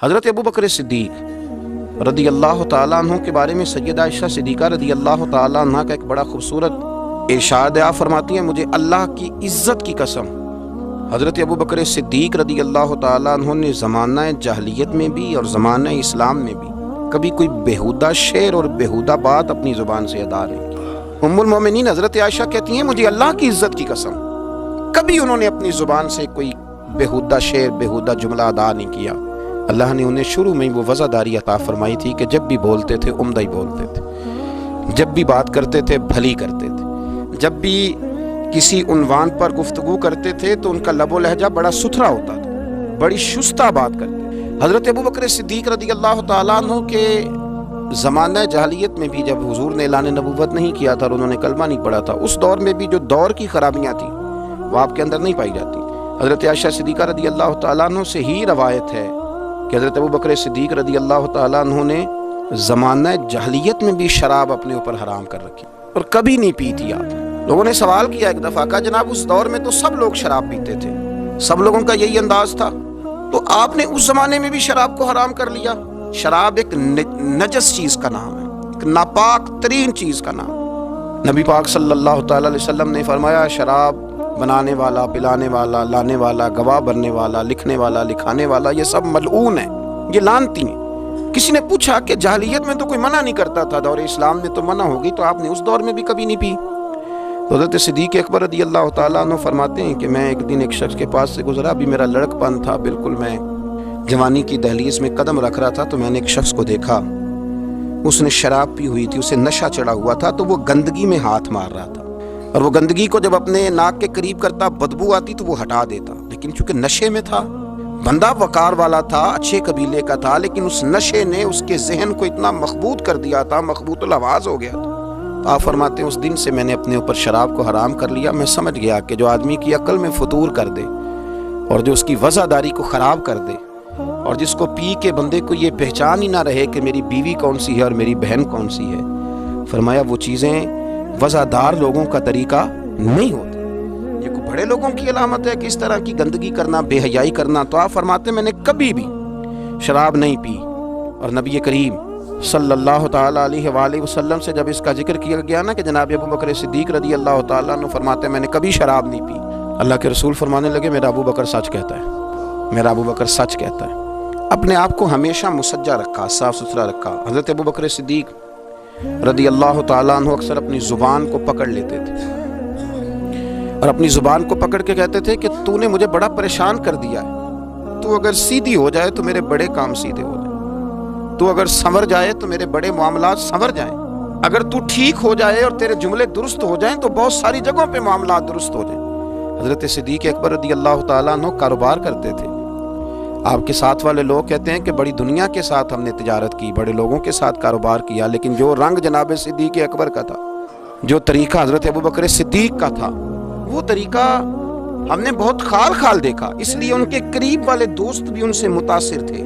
حضرت ابو بکر صدیق رضی اللہ تعالیٰ عنہ کے بارے میں سیدہ عائشہ صدیقہ رضی اللہ تعالیٰ عنہ کا ایک بڑا خوبصورت ارشاد ہے۔ آپ فرماتی ہیں مجھے اللہ کی عزت کی قسم، حضرت ابو بکر صدیق رضی اللہ تعالیٰ عنہ نے زمانہ جاہلیت میں بھی اور زمانہ اسلام میں بھی کبھی کوئی بیہودہ شعر اور بیہودہ بات اپنی زبان سے ادا نہیں کی۔ ام المومنین حضرت عائشہ کہتی ہیں مجھے اللہ کی عزت کی قسم کبھی انہوں نے اپنی زبان سے کوئی بیہودہ شعر بیہودہ جملہ ادا نہیں کیا۔ اللہ نے انہیں شروع میں وہ وزاداری عطا فرمائی تھی کہ جب بھی بولتے تھے عمدہ ہی بولتے تھے، جب بھی بات کرتے تھے بھلی کرتے تھے، جب بھی کسی عنوان پر گفتگو کرتے تھے تو ان کا لب و لہجہ بڑا ستھرا ہوتا تھا، بڑی شستہ بات کرتے تھے۔ حضرت ابو بکر صدیق رضی اللہ تعالیٰ عنہ کے زمانہ جاہلیت میں بھی جب حضور نے اعلان نبوت نہیں کیا تھا اور انہوں نے کلمہ نہیں پڑھا تھا، اس دور میں بھی جو دور کی خرابیاں تھیں وہ آپ کے اندر نہیں پائی جاتی۔ حضرت عائشہ صدیقہ رضی اللہ تعالیٰ عنہ سے ہی روایت ہے کہ حضرت ابو بکر صدیق رضی اللہ تعالیٰ عنہ نے زمانہ جاہلیت میں بھی شراب اپنے اوپر حرام کر رکھی اور کبھی نہیں پی تھی۔ آپ لوگوں نے سوال کیا ایک دفعہ، کہا جناب اس دور میں تو سب لوگ شراب پیتے تھے، سب لوگوں کا یہی انداز تھا، تو آپ نے اس زمانے میں بھی شراب کو حرام کر لیا؟ شراب ایک نجس چیز کا نام ہے، ایک ناپاک ترین چیز کا نام۔ نبی پاک صلی اللہ تعالی علیہ وسلم نے فرمایا شراب بنانے والا، پلانے والا، لانے والا، گواہ بننے والا، لکھنے والا، لکھانے والا، یہ سب ملعون ہیں، یہ لعنتی ہیں۔ کسی نے پوچھا کہ جاہلیت میں تو کوئی منع نہیں کرتا تھا، دور اسلام میں تو منع ہوگی، تو آپ نے اس دور میں بھی کبھی نہیں پی؟ تو حضرت صدیق اکبر رضی اللہ تعالیٰ عنہ فرماتے ہیں کہ میں ایک دن ایک شخص کے پاس سے گزرا، بھی میرا لڑک پن تھا، بالکل میں جوانی کی دہلیز میں قدم رکھ رہا تھا، تو میں نے ایک شخص کو دیکھا، اس نے شراب پی ہوئی تھی، اسے نشہ چڑھا ہوا تھا، تو وہ گندگی میں ہاتھ مار رہا تھا، اور وہ گندگی کو جب اپنے ناک کے قریب کرتا بدبو آتی تو وہ ہٹا دیتا، لیکن چونکہ نشے میں تھا، بندہ وقار والا تھا، اچھے قبیلے کا تھا، لیکن اس نشے نے اس کے ذہن کو اتنا مخبوط کر دیا تھا، مخبوط الآواز ہو گیا تھا۔ تو آپ فرماتے ہیں اس دن سے میں نے اپنے اوپر شراب کو حرام کر لیا۔ میں سمجھ گیا کہ جو آدمی کی عقل میں فطور کر دے اور جو اس کی وزاداری کو خراب کر دے اور جس کو پی کے بندے کو یہ پہچان ہی نہ رہے کہ میری بیوی کون سی ہے اور میری بہن کون سی ہے، فرمایا وہ چیزیں وزادار لوگوں کا طریقہ نہیں ہوتی، یہ کوئی بڑے لوگوں کی علامت ہے کہ اس طرح کی گندگی کرنا، بے حیائی کرنا۔ تو آپ فرماتے ہیں میں نے کبھی بھی شراب نہیں پی، اور نبی کریم صلی اللہ تعالیٰ علیہ وآلہ وسلم سے جب اس کا ذکر کیا گیا نا کہ جناب ابو بکر صدیق رضی اللہ تعالیٰ عنہ فرماتے ہیں میں نے کبھی شراب نہیں پی، اللہ کے رسول فرمانے لگے میرا ابو بکر سچ کہتا ہے، میرا ابو بکر سچ کہتا ہے۔ اپنے آپ کو ہمیشہ مسجع رکھا، صاف ستھرا رکھا۔ حضرت ابو بکر صدیق رضی اللہ تعالیٰ عنہ اکثر اپنی زبان کو پکڑ لیتے تھے اور اپنی زبان کو پکڑ کے کہتے تھے کہ تو نے مجھے بڑا پریشان کر دیا ہے، تو اگر سیدھی ہو جائے تو میرے بڑے کام سیدھے ہو جائیں، تو اگر سنور جائے تو میرے بڑے معاملات سنور جائیں، اگر تو ٹھیک ہو جائے اور تیرے جملے درست ہو جائیں تو بہت ساری جگہوں پہ معاملات درست ہو جائیں۔ حضرت صدیق اکبر رضی اللہ تعالیٰ عنہ کاروبار کرتے تھے، آپ کے ساتھ والے لوگ کہتے ہیں کہ بڑی دنیا کے ساتھ ہم نے تجارت کی، بڑے لوگوں کے ساتھ کاروبار کیا، لیکن جو رنگ جناب صدیق اکبر کا تھا، جو طریقہ حضرت ابو بکر صدیق کا تھا، وہ طریقہ ہم نے بہت خال خال دیکھا، اس لیے ان کے قریب والے دوست بھی ان سے متاثر تھے،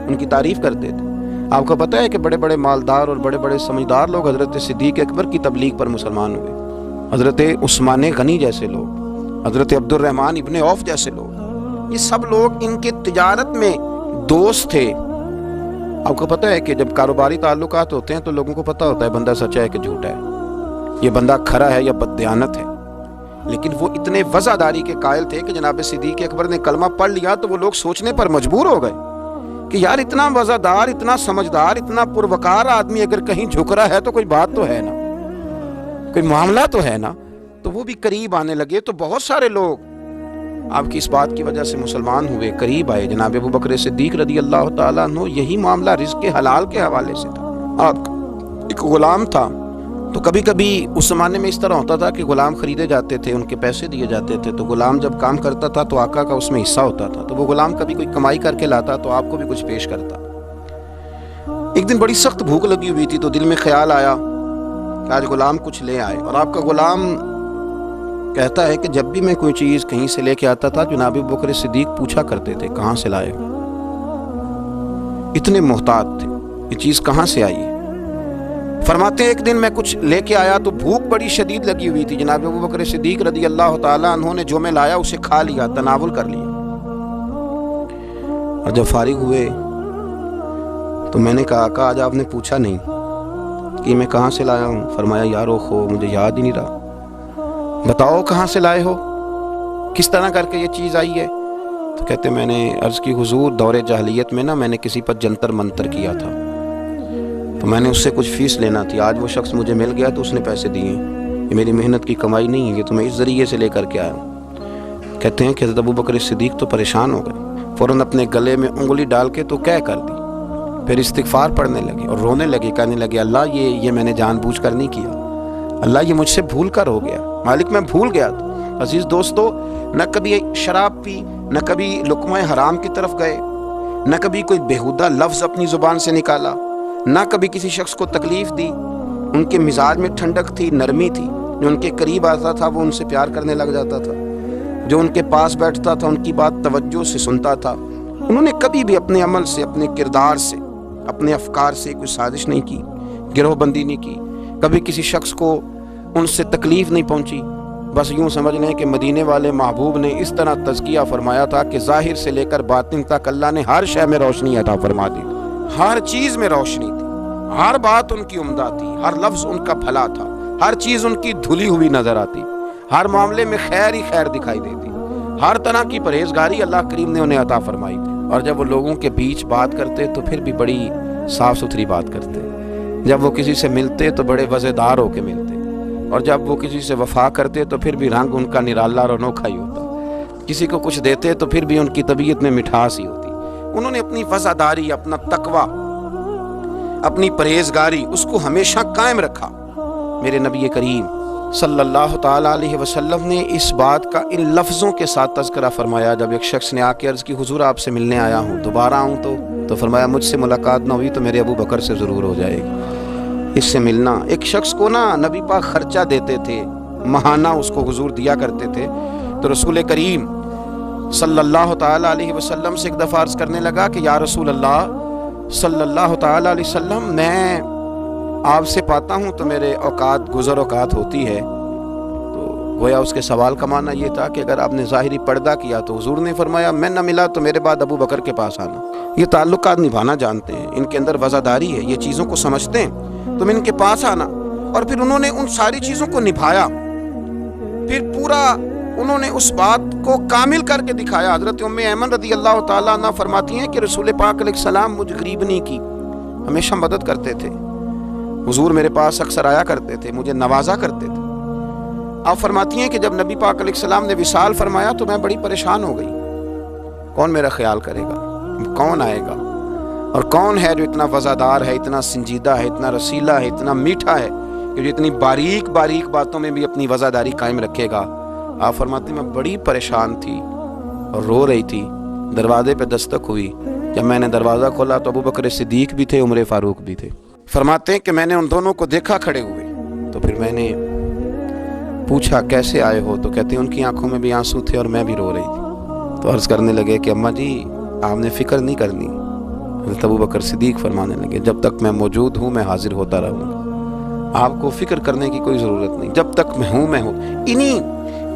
ان کی تعریف کرتے تھے۔ آپ کو پتہ ہے کہ بڑے بڑے مالدار اور بڑے بڑے سمجھدار لوگ حضرت صدیق اکبر کی تبلیغ پر مسلمان ہوئے، حضرت عثمان غنی جیسے لوگ، حضرت عبد الرحمن ابن عوف جیسے لوگ، یہ سب لوگ ان کے تجارت میں دوست تھے۔ آپ کو پتہ ہے کہ جب کاروباری تعلقات ہوتے ہیں تو لوگوں کو پتہ ہوتا ہے بندہ سچا ہے کہ جھوٹا ہے، یہ بندہ کھرا ہے یا بددیانت ہے، لیکن وہ اتنے وزاداری کے قائل تھے کہ جناب صدیق اکبر نے کلمہ پڑھ لیا تو وہ لوگ سوچنے پر مجبور ہو گئے کہ یار اتنا وزادار، اتنا سمجھدار، اتنا پروکار آدمی اگر کہیں جھک رہا ہے تو کوئی بات تو ہے نا، کوئی معاملہ تو ہے نا۔ تو وہ بھی قریب آنے لگے، تو بہت سارے لوگ آپ کی اس بات کی وجہ سے مسلمان ہوئے، قریب آئے۔ جناب ابو بکر صدیق رضی اللہ تعالیٰ عنہ یہی معاملہ رزق حلال کے حوالے سے تھا۔ آپ ایک غلام تھا، تو کبھی کبھی اس زمانے میں اس طرح ہوتا تھا کہ غلام خریدے جاتے تھے، ان کے پیسے دیے جاتے تھے، تو غلام جب کام کرتا تھا تو آقا کا اس میں حصہ ہوتا تھا، تو وہ غلام کبھی کوئی کمائی کر کے لاتا تو آپ کو بھی کچھ پیش کرتا۔ ایک دن بڑی سخت بھوک لگی ہوئی تھی، تو دل میں خیال آیا کہ آج غلام کچھ لے آئے، اور آپ کا غلام کہتا ہے کہ جب بھی میں کوئی چیز کہیں سے لے کے آتا تھا جناب ابو بکر صدیق پوچھا کرتے تھے کہاں سے لائے، اتنے محتاط تھے، یہ چیز کہاں سے آئی ہے۔ فرماتے ہیں ایک دن میں کچھ لے کے آیا تو بھوک بڑی شدید لگی ہوئی تھی، جناب ابو بکر صدیق رضی اللہ تعالیٰ عنہ نے جو میں لایا اسے کھا لیا، تناول کر لیا، اور جب فارغ ہوئے تو میں نے کہا آقا آج آپ نے پوچھا نہیں کہ میں کہاں سے لایا ہوں. فرمایا یارو خو مجھے یاد ہی نہیں رہا, بتاؤ کہاں سے لائے ہو, کس طرح کر کے یہ چیز آئی ہے. تو کہتے میں نے عرض کی حضور دور جاہلیت میں نا میں نے کسی پر جنتر منتر کیا تھا, تو میں نے اس سے کچھ فیس لینا تھی. آج وہ شخص مجھے مل گیا تو اس نے پیسے دیے, یہ میری محنت کی کمائی نہیں ہے, یہ تو میں اس ذریعے سے لے کر کے آیا ہوں. کہتے ہیں کہ حضرت ابوبکر صدیق تو پریشان ہو گئے, فوراً اپنے گلے میں انگلی ڈال کے تو کہہ کر دی, پھر استغفار پڑھنے لگے اور رونے لگے, کہنے لگے اللہ یہ میں نے جان بوجھ کر نہیں کیا, اللہ یہ مجھ سے بھول کر ہو گیا, مالک میں بھول گیا تھا. عزیز دوستو, نہ کبھی شراب پی, نہ کبھی لقمہ حرام کی طرف گئے, نہ کبھی کوئی بیہودہ لفظ اپنی زبان سے نکالا, نہ کبھی کسی شخص کو تکلیف دی. ان کے مزاج میں ٹھنڈک تھی, نرمی تھی, جو ان کے قریب آتا تھا وہ ان سے پیار کرنے لگ جاتا تھا, جو ان کے پاس بیٹھتا تھا ان کی بات توجہ سے سنتا تھا. انہوں نے کبھی بھی اپنے عمل سے, اپنے کردار سے, اپنے افکار سے کوئی سازش نہیں کی, گروہ بندی نہیں کی, کبھی کسی شخص کو ان سے تکلیف نہیں پہنچی. بس یوں سمجھ لیں کہ مدینے والے محبوب نے اس طرح تزکیہ فرمایا تھا کہ ظاہر سے لے کر باطن تک اللہ نے ہر شے میں روشنی عطا فرما دی, ہر چیز میں روشنی تھی, ہر بات ان کی عمدہ تھی, ہر لفظ ان کا بھلا تھا, ہر چیز ان کی دھلی ہوئی نظر آتی, ہر معاملے میں خیر ہی خیر دکھائی دیتی, ہر طرح کی پرہیزگاری اللہ کریم نے انہیں عطا فرمائی تھی. اور جب وہ لوگوں کے بیچ بات کرتے تو پھر بھی بڑی صاف ستھری بات کرتے, جب وہ کسی سے ملتے تو بڑے وزیدار ہو کے ملتے, اور جب وہ کسی سے وفا کرتے تو پھر بھی رنگ ان کا نرالا اور انوکھا ہی ہوتا, کسی کو کچھ دیتے تو پھر بھی ان کی طبیعت میں مٹھاس ہی ہوتی. انہوں نے اپنی وفاداری, اپنا تقوی, اپنی پرہیزگاری اس کو ہمیشہ قائم رکھا. میرے نبی کریم صلی اللہ تعالی علیہ وسلم نے اس بات کا ان لفظوں کے ساتھ تذکرہ فرمایا. جب ایک شخص نے آ کے عرض کی حضور آپ سے ملنے آیا ہوں, دوبارہ آؤں تو فرمایا مجھ سے ملاقات نہ ہوئی تو میرے ابو بکر سے ضرور ہو جائے گی, اس سے ملنا. ایک شخص کو نا نبی پاک خرچہ دیتے تھے, ماہانہ اس کو حضور دیا کرتے تھے. تو رسول کریم صلی اللہ تعالی علیہ وسلم سے ایک دفعہ عرض کرنے لگا کہ یا رسول اللہ صلی اللہ تعالی علیہ وسلم, میں آپ سے پاتا ہوں تو میرے اوقات گزر اوقات ہوتی ہے. تو گویا اس کے سوال کا معنی یہ تھا کہ اگر آپ نے ظاہری پردہ کیا تو حضور نے فرمایا میں نہ ملا تو میرے بعد ابو بکر کے پاس آنا. یہ تعلقات نبھانا جانتے ہیں, ان کے اندر وفاداری ہے, یہ چیزوں کو سمجھتے ہیں, تم ان کے پاس آنا. اور پھر انہوں نے ان ساری چیزوں کو نبھایا, پھر پورا انہوں نے اس بات کو کامل کر کے دکھایا. حضرت ام ایمن رضی اللہ تعالیٰ عنہ فرماتی ہیں کہ رسول پاک علیہ السلام مجھ غریب نہیں کی, ہمیشہ مدد کرتے تھے. حضور میرے پاس اکثر آیا کرتے تھے, مجھے نوازا کرتے تھے. آپ فرماتی ہیں کہ جب نبی پاک علیہ السلام نے وصال فرمایا تو میں بڑی پریشان ہو گئی, کون میرا خیال کرے گا, کون آئے گا, اور کون ہے جو اتنا وفادار ہے, اتنا سنجیدہ ہے, اتنا رسیلا ہے, اتنا میٹھا ہے کہ جو اتنی باریک باریک باتوں میں بھی اپنی وفاداری قائم رکھے گا. آپ فرماتے ہیں میں بڑی پریشان تھی اور رو رہی تھی. دروازے پہ دستک ہوئی, جب میں نے دروازہ کھولا تو ابو بکر صدیق بھی تھے, عمر فاروق بھی تھے. فرماتے ہیں کہ میں نے ان دونوں کو دیکھا کھڑے ہوئے, تو پھر میں نے پوچھا کیسے آئے ہو, تو کہتے ہیں ان کی آنکھوں میں بھی آنسو تھے اور میں بھی رو رہی تھی. تو عرض کرنے لگے کہ اماں جی آپ نے فکر نہیں کرنی. حضرت ابو بکر صدیق فرمانے لگے جب تک میں موجود ہوں میں حاضر ہوتا رہوں گا, آپ کو فکر کرنے کی کوئی ضرورت نہیں, جب تک میں ہوں.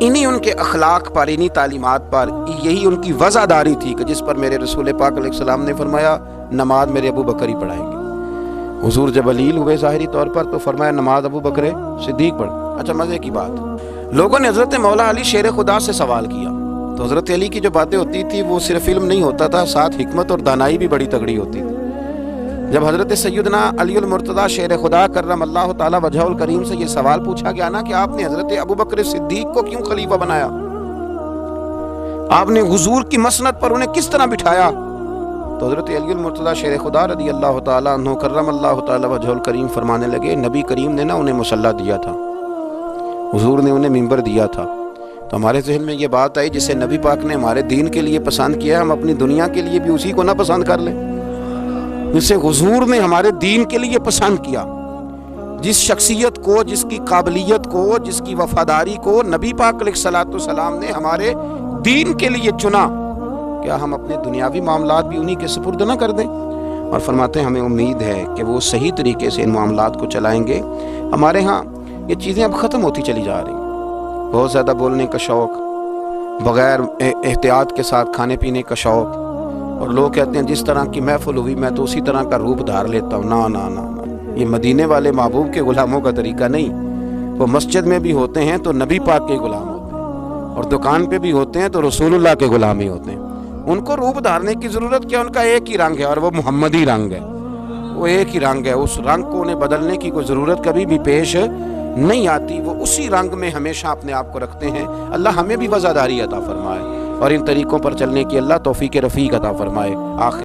انہی ان کے اخلاق پر, انہی تعلیمات پر, یہی ان کی وفاداری تھی کہ جس پر میرے رسول پاک علیہ السلام نے فرمایا نماز میرے ابو بکر ہی پڑھائیں گے. حضور جب علیل ہوئے ظاہری طور پر تو فرمایا نماز ابو بکر صدیق پڑھ. اچھا مزے کی بات, لوگوں نے حضرت مولا علی شیر خدا سے سوال کیا, تو حضرت علی کی جو باتیں ہوتی تھی وہ صرف علم نہیں ہوتا تھا, ساتھ حکمت اور دانائی بھی بڑی تگڑی ہوتی تھی. جب حضرت سیدنا علی المرتضیٰ شیر خدا کرم اللہ تعالی وجہہ الکریم سے یہ سوال پوچھا گیا نا کہ آپ نے حضرت ابو بکر صدیق کو کیوں خلیفہ بنایا, آپ نے حضور کی مسند پر انہیں کس طرح بٹھایا, تو حضرت علی المرتضیٰ شیر خدا رضی اللہ تعالیٰ عنہ کرم اللہ تعالی وجہہ الکریم فرمانے لگے نبی کریم نے نا انہیں مصلی دیا تھا, حضور نے انہیں منبر دیا تھا. تو ہمارے ذہن میں یہ بات آئی جسے نبی پاک نے ہمارے دین کے لیے پسند کیا, ہم اپنی دنیا کے لیے بھی اسی کو نہ پسند کر لیں جسے حضور نے ہمارے دین کے لیے پسند کیا. جس شخصیت کو, جس کی قابلیت کو, جس کی وفاداری کو نبی پاک علیہ الصلوۃ والسلام نے ہمارے دین کے لیے چنا, کیا ہم اپنے دنیاوی معاملات بھی انہی کے سپرد نہ کر دیں؟ اور فرماتے ہیں ہمیں امید ہے کہ وہ صحیح طریقے سے ان معاملات کو چلائیں گے. ہمارے ہاں یہ چیزیں اب ختم ہوتی چلی جا رہی ہیں, بہت زیادہ بولنے کا شوق, بغیر احتیاط کے ساتھ کھانے پینے کا شوق, اور لوگ کہتے ہیں جس طرح کی محفل ہوئی میں تو اسی طرح کا روپ دھار لیتا ہوں. نا نا نا نا، یہ مدینے والے محبوب کے غلاموں کا طریقہ نہیں. وہ مسجد میں بھی ہوتے ہیں تو نبی پاک کے غلام ہوتے ہیں، اور دکان پہ بھی ہوتے ہیں تو رسول اللہ کے غلام ہی ہوتے ہیں. ان کو روپ دھارنے کی ضرورت کیا؟ ان کا ایک ہی رنگ ہے اور وہ محمدی رنگ ہے. وہ ایک ہی رنگ ہے، اس رنگ کو انہیں بدلنے کی کوئی ضرورت کبھی بھی پیش نہیں آتی. وہ اسی رنگ میں ہمیشہ اپنے آپ کو رکھتے ہیں. اللہ ہمیں بھی وفاداری عطا فرمائے اور ان طریقوں پر چلنے کی اللہ توفیق رفیق عطا فرمائے. آخر